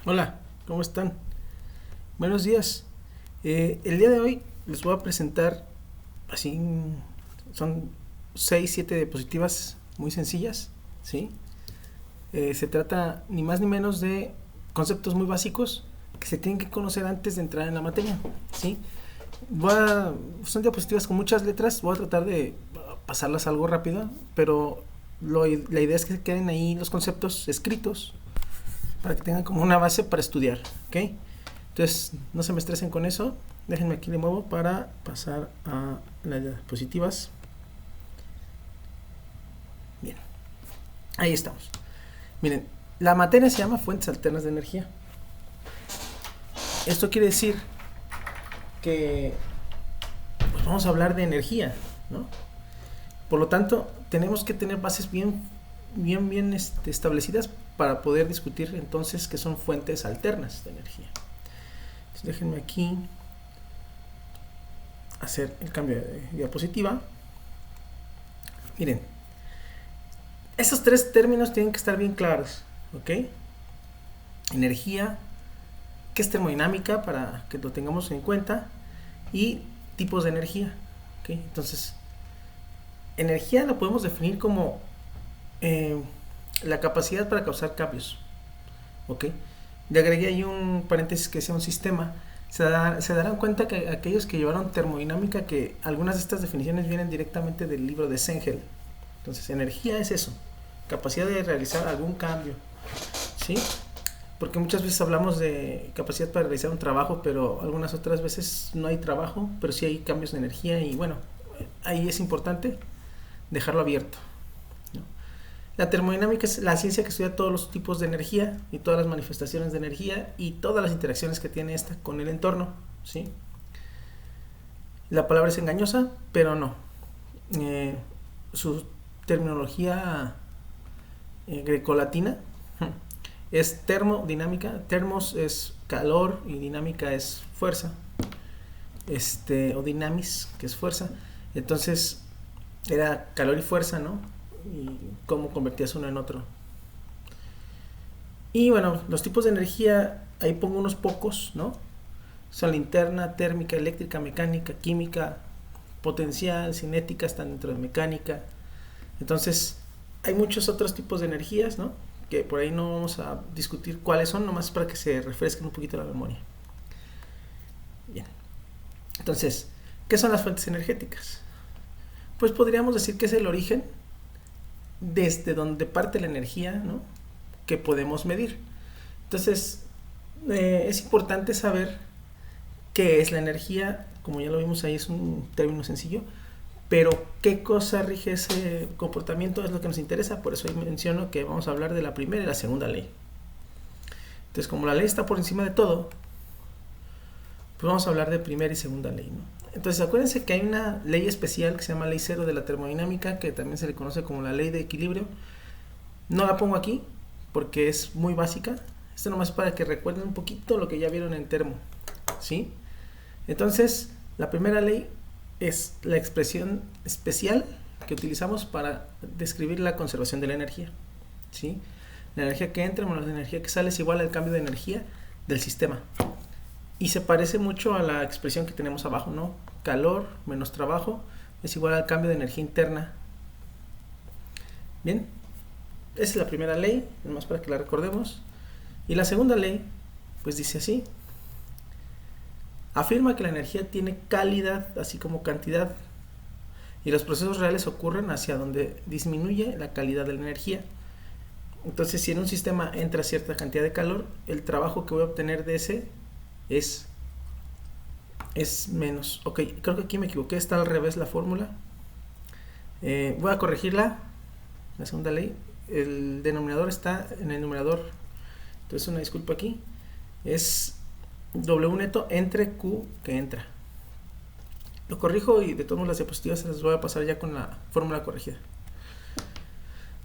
Hola, ¿cómo están? Buenos días. El día de hoy les voy a presentar, así, son 6, 7 diapositivas muy sencillas, ¿sí? Se trata ni más ni menos de conceptos muy básicos que se tienen que conocer antes de entrar en la materia, ¿sí? Son diapositivas con muchas letras, voy a tratar de pasarlas algo rápido, pero la idea es que queden ahí los conceptos escritos para que tengan como una base para estudiar, ¿ok? Entonces, no se me estresen con eso. Déjenme aquí de nuevo para pasar a las diapositivas. Bien, ahí estamos. Miren, la materia se llama fuentes alternas de energía. Esto quiere decir que pues, vamos a hablar de energía, ¿no? Por lo tanto, tenemos que tener bases bien establecidas para poder discutir entonces qué son fuentes alternas de energía. Entonces, déjenme aquí hacer el cambio de diapositiva. Miren, esos tres términos tienen que estar bien claros, ¿ok? Energía, qué es termodinámica para que lo tengamos en cuenta, y tipos de energía, ¿ok? Entonces, energía la podemos definir como la capacidad para causar cambios, ¿ok? Le agregué ahí un paréntesis que sea un sistema. Se darán cuenta que aquellos que llevaron termodinámica, que algunas de estas definiciones vienen directamente del libro de Sengel. Entonces, energía es eso, capacidad de realizar algún cambio, ¿sí? Porque muchas veces hablamos de capacidad para realizar un trabajo, pero algunas otras veces no hay trabajo, pero sí hay cambios de energía y bueno, ahí es importante dejarlo abierto, ¿no? La termodinámica es la ciencia que estudia todos los tipos de energía y todas las manifestaciones de energía y todas las interacciones que tiene esta con el entorno, ¿sí? La palabra es engañosa, pero no. Su terminología grecolatina es termodinámica. Termos es calor y dinámica es fuerza, o dinamis, que es fuerza. Entonces era calor y fuerza, ¿no? Y cómo convertías uno en otro. Y bueno, los tipos de energía, ahí pongo unos pocos, ¿no? Son la interna, térmica, eléctrica, mecánica, química, potencial, cinética, están dentro de mecánica. Entonces, hay muchos otros tipos de energías, ¿no? Que por ahí no vamos a discutir cuáles son, nomás para que se refresquen un poquito la memoria. Bien. Entonces, ¿qué son las fuentes energéticas? Pues podríamos decir que es el origen desde donde parte la energía, ¿no? Que podemos medir. Entonces, es importante saber qué es la energía. Como ya lo vimos ahí, es un término sencillo, pero qué cosa rige ese comportamiento es lo que nos interesa. Por eso ahí menciono que vamos a hablar de la primera y la segunda ley. Entonces, como la ley está por encima de todo, pues vamos a hablar de primera y segunda ley, ¿no? Entonces, acuérdense que hay una ley especial que se llama ley cero de la termodinámica, que también se le conoce como la ley de equilibrio. No la pongo aquí porque es muy básica. Esto nomás es para que recuerden un poquito lo que ya vieron en termo, ¿sí? Entonces, la primera ley es la expresión especial que utilizamos para describir la conservación de la energía, ¿sí? La energía que entra menos la energía que sale es igual al cambio de energía del sistema. Y se parece mucho a la expresión que tenemos abajo, ¿no? Calor menos trabajo es igual al cambio de energía interna. Bien, esa es la primera ley, nomás para que la recordemos. Y la segunda ley, pues dice así: afirma que la energía tiene calidad así como cantidad, y los procesos reales ocurren hacia donde disminuye la calidad de la energía. Entonces, si en un sistema entra cierta cantidad de calor, el trabajo que voy a obtener de ese es menos. Ok, creo que aquí me equivoqué, está al revés la fórmula. Voy a corregirla. La segunda ley, el denominador está en el numerador, entonces una disculpa aquí. Es W neto entre Q que entra. Lo corrijo y de todas las diapositivas se las voy a pasar ya con la fórmula corregida.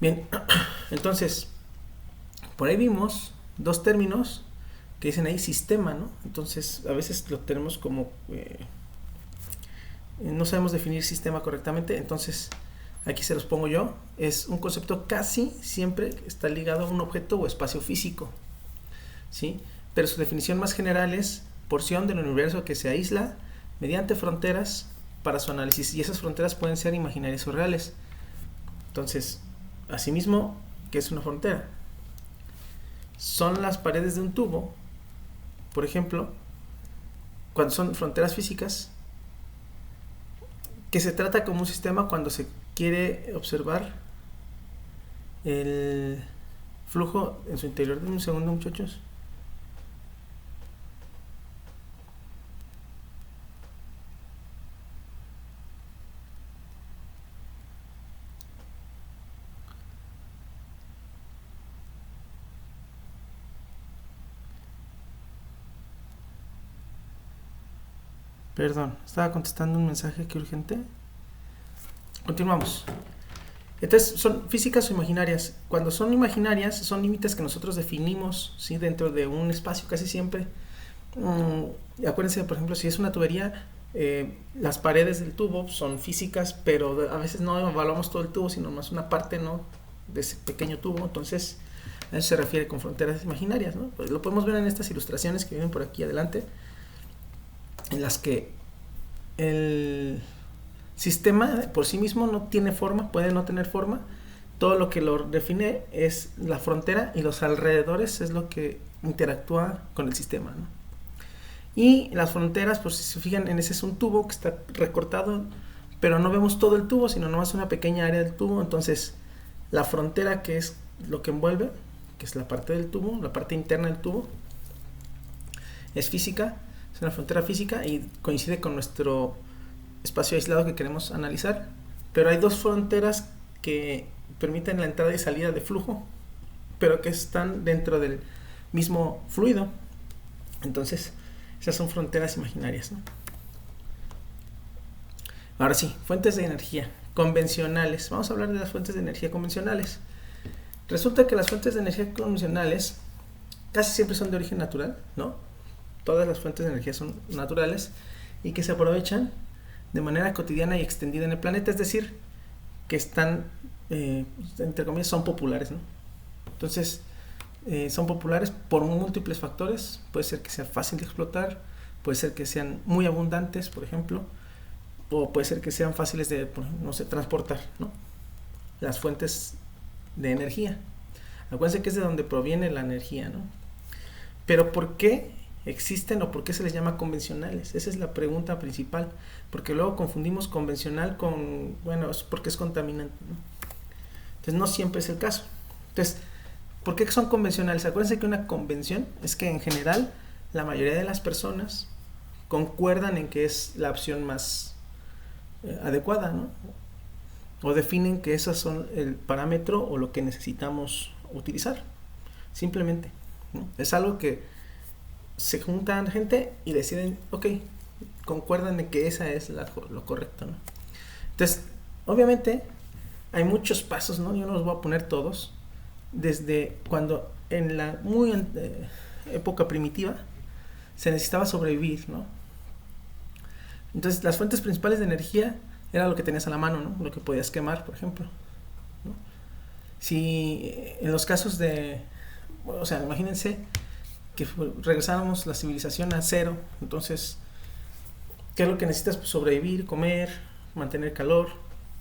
Bien, entonces, por ahí vimos dos términos que dicen ahí sistema, ¿no? Entonces, a veces lo tenemos como no sabemos definir sistema correctamente, entonces aquí se los pongo yo. Es un concepto casi siempre está ligado a un objeto o espacio físico. ¿sí? Pero su definición más general es porción del universo que se aísla mediante fronteras para su análisis, y esas fronteras pueden ser imaginarias o reales. Entonces, asimismo, ¿qué es una frontera? Son las paredes de un tubo, por ejemplo, cuando son fronteras físicas, que se trata como un sistema cuando se quiere observar el flujo en su interior. Dame un segundo, muchachos. Perdón, estaba contestando un mensaje que urgente. Continuamos. Entonces, ¿son físicas o imaginarias? Cuando son imaginarias, son límites que nosotros definimos, ¿sí? Dentro de un espacio casi siempre. Acuérdense, por ejemplo, si es una tubería, las paredes del tubo son físicas, pero a veces no evaluamos todo el tubo, sino más una parte, ¿no? De ese pequeño tubo. Entonces, a eso se refiere con fronteras imaginarias, ¿no? Pues lo podemos ver en estas ilustraciones que vienen por aquí adelante, en las que el sistema por sí mismo no tiene forma, puede no tener forma. Todo lo que lo define es la frontera, y los alrededores es lo que interactúa con el sistema, ¿no? Y las fronteras, pues si se fijan, en ese es un tubo que está recortado, pero no vemos todo el tubo, sino nomás una pequeña área del tubo. Entonces, la frontera, que es lo que envuelve, que es la parte del tubo, la parte interna del tubo, es física, es una frontera física y coincide con nuestro espacio aislado que queremos analizar. Pero hay dos fronteras que permiten la entrada y salida de flujo, pero que están dentro del mismo fluido. Entonces, esas son fronteras imaginarias, ¿no? Ahora sí, fuentes de energía convencionales. Vamos a hablar de las fuentes de energía convencionales. Resulta que las fuentes de energía convencionales casi siempre son de origen natural, ¿no? Todas las fuentes de energía son naturales y que se aprovechan de manera cotidiana y extendida en el planeta, es decir, que están, entre comillas, son populares, ¿no? Entonces, son populares por múltiples factores. Puede ser que sea fácil de explotar, puede ser que sean muy abundantes, por ejemplo, o puede ser que sean fáciles de, no sé, transportar, ¿no? Las fuentes de energía. Acuérdense que es de donde proviene la energía, ¿no? Pero ¿por qué existen o por qué se les llama convencionales? Esa es la pregunta principal, porque luego confundimos convencional con, bueno, es porque es contaminante, ¿no? Entonces no siempre es el caso. Entonces, ¿por qué son convencionales? Acuérdense que una convención es que en general la mayoría de las personas concuerdan en que es la opción más adecuada, ¿no? O definen que esos son el parámetro o lo que necesitamos utilizar. Simplemente, ¿no? Es algo que se juntan gente y deciden, ok, concuerdan en que esa es lo correcto, ¿no? Entonces, obviamente, hay muchos pasos, ¿no? Yo no los voy a poner todos. Desde cuando en la época primitiva se necesitaba sobrevivir, ¿no? Entonces, las fuentes principales de energía era lo que tenías a la mano, ¿no? Lo que podías quemar, por ejemplo, ¿no? Si en los casos de, o sea, imagínense que regresáramos la civilización a cero. Entonces, ¿qué es lo que necesitas? Pues sobrevivir, comer, mantener calor,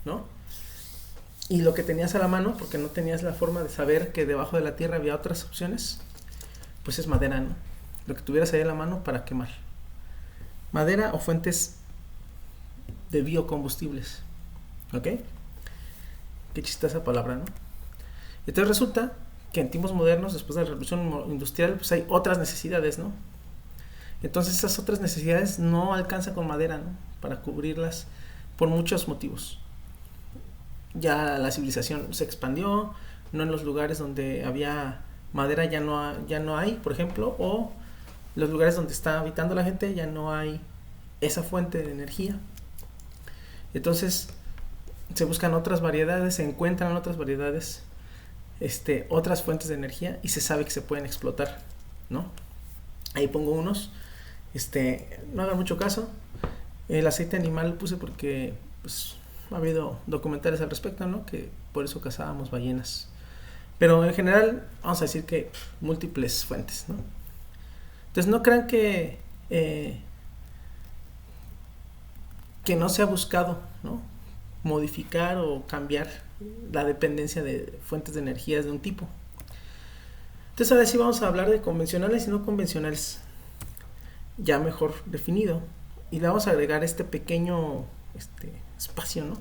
¿no? Y lo que tenías a la mano, porque no tenías la forma de saber que debajo de la tierra había otras opciones, pues es madera, ¿no? Lo que tuvieras ahí a la mano para quemar. Madera o fuentes de biocombustibles, ¿ok? Qué chistosa palabra, ¿no? Entonces resulta que en tiempos modernos, después de la revolución industrial, pues hay otras necesidades, ¿no? Entonces esas otras necesidades no alcanzan con madera, ¿no? Para cubrirlas por muchos motivos. Ya la civilización se expandió, no en los lugares donde había madera ya no hay, por ejemplo, o los lugares donde está habitando la gente ya no hay esa fuente de energía. Entonces se buscan otras variedades, se encuentran otras variedades, otras fuentes de energía, y se sabe que se pueden explotar, ¿no? Ahí pongo unos, no hagan mucho caso. El aceite animal lo puse porque pues ha habido documentales al respecto, ¿no? Que por eso cazábamos ballenas. Pero en general vamos a decir que múltiples fuentes, ¿no? Entonces no crean que no se ha buscado, ¿no?, modificar o cambiar la dependencia de fuentes de energías de un tipo. Entonces ahora sí vamos a hablar de convencionales y no convencionales, ya mejor definido. Y le vamos a agregar este pequeño espacio, ¿no?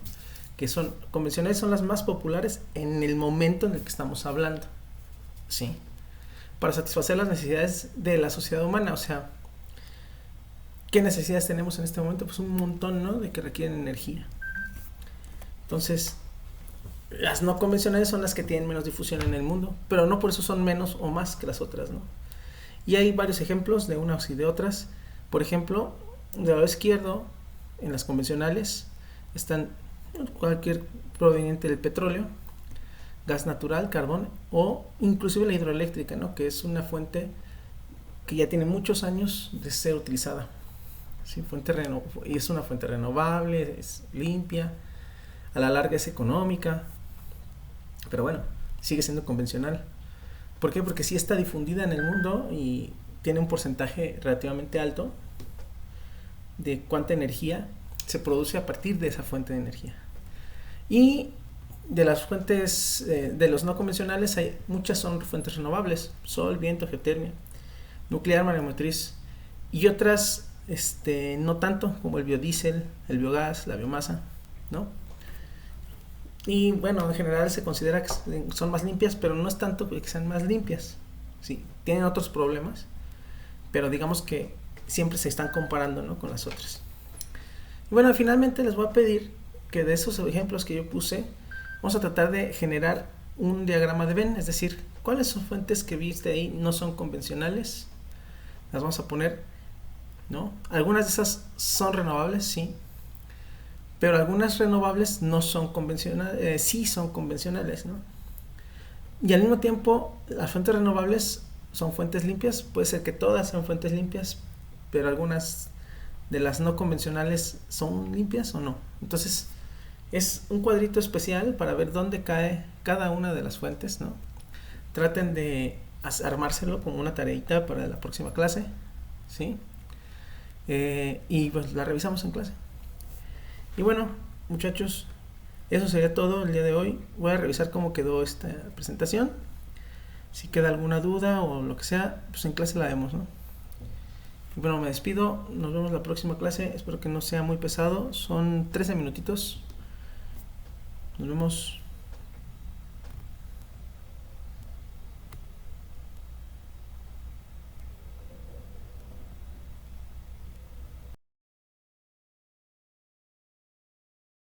Que son convencionales, son las más populares en el momento en el que estamos hablando, ¿sí? Para satisfacer las necesidades de la sociedad humana. O sea, ¿qué necesidades tenemos en este momento? Pues un montón, ¿no?, de que requieren energía. Entonces, las no convencionales son las que tienen menos difusión en el mundo, pero no por eso son menos o más que las otras, ¿no? Y hay varios ejemplos de unas y de otras. Por ejemplo, del lado izquierdo, en las convencionales, están cualquier proveniente del petróleo, gas natural, carbón o inclusive la hidroeléctrica, ¿no?, que es una fuente que ya tiene muchos años de ser utilizada. ¿Sí? Y es una fuente renovable, es limpia, a la larga es económica, pero bueno, sigue siendo convencional. ¿Por qué? Porque sí está difundida en el mundo y tiene un porcentaje relativamente alto de cuánta energía se produce a partir de esa fuente de energía. Y de las fuentes de los no convencionales, muchas son fuentes renovables: sol, viento, geotermia, nuclear, mareomotriz, y otras no tanto, como el biodiesel, el biogás, la biomasa, ¿no? Y bueno, en general se considera que son más limpias, pero no es tanto que sean más limpias, sí, tienen otros problemas, pero digamos que siempre se están comparando, ¿no?, con las otras. Y bueno, finalmente les voy a pedir que de esos ejemplos que yo puse, vamos a tratar de generar un diagrama de Venn, es decir, cuáles son fuentes que viste ahí no son convencionales, las vamos a poner, ¿no? Algunas de esas son renovables, sí, pero algunas renovables no son convencionales, sí son convencionales, ¿no? Y al mismo tiempo, las fuentes renovables son fuentes limpias. Puede ser que todas sean fuentes limpias, pero algunas de las no convencionales son limpias o no. Entonces, es un cuadrito especial para ver dónde cae cada una de las fuentes, ¿no? Traten de armárselo como una tareita para la próxima clase, ¿sí? Y pues la revisamos en clase. Y bueno, muchachos, eso sería todo el día de hoy. Voy a revisar cómo quedó esta presentación. Si queda alguna duda o lo que sea, pues en clase la vemos, ¿no? Y bueno, me despido. Nos vemos la próxima clase. Espero que no sea muy pesado. Son 13 minutitos. Nos vemos.